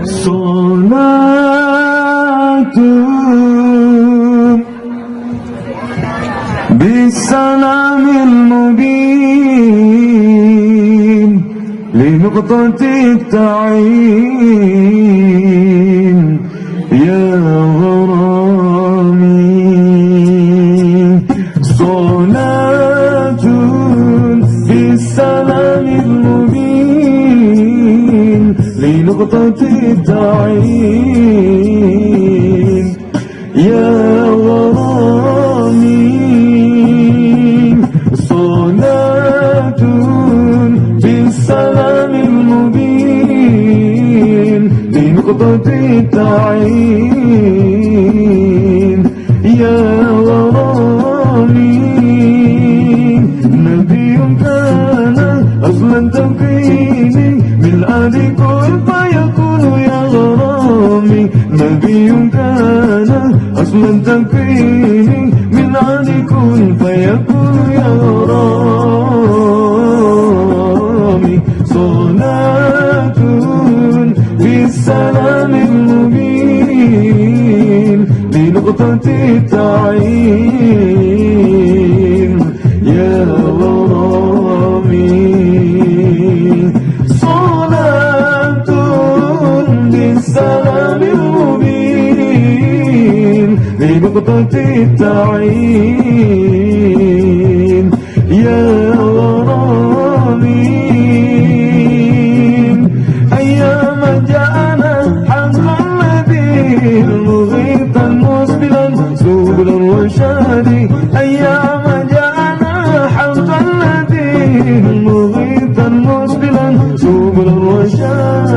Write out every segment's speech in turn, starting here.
صلاة بالسلام المبين لنقطة التعيين يا غرامي. صلاة بالسلام المبين لنقطة التعيين يا غرامي. صلاة بالسلام المبين لنقطة التعيين يا غرامي. نبي كان أصلا تكويني من آل كن فيكون يا غرامي. نبي كان أصلا تكويني من آل كن فيكون يا غرامي. صلاة بالسلام المبين لنقطة التعيين يا غرامي. صلاة بالسلام المبين لنقطة التعيين يا غرامي. أيام جاءنا حمل الذي مغيثا مسبلا سبلا وشادي. أيام جاءنا حمل الذي مغيثا مسبلا سبلا وشادي.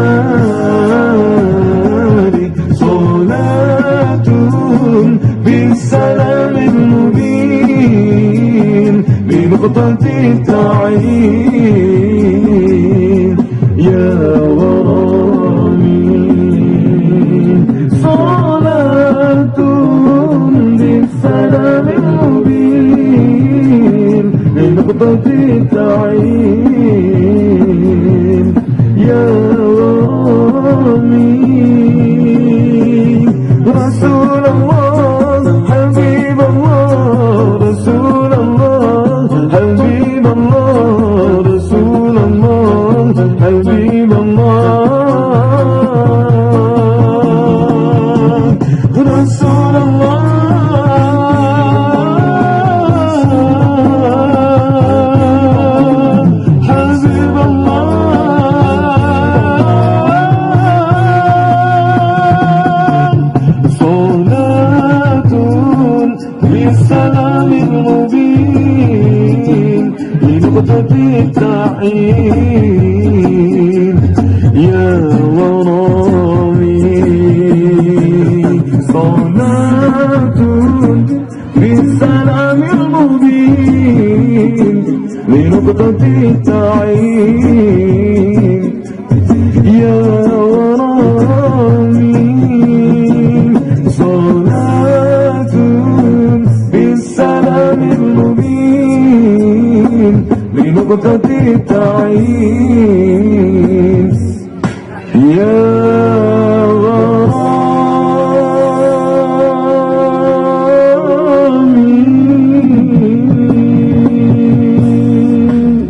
صلاة بالسلام المبين بنقطة التعيين يا غرامي. صلاة بالسلام المبين بنقطة التعيين يا غرامي. رسول الله حبيب الله رسول الله حبيب الله رسول الله حبيب الله رسول الله حبيب الله. صلاة بالسلام المبين لنقطة التعيين يا غرامي. صلاة بالسلام المبين لنقطة التعيين يا غرامي. صلاة بالسلام المبين لنقطة التعيين يا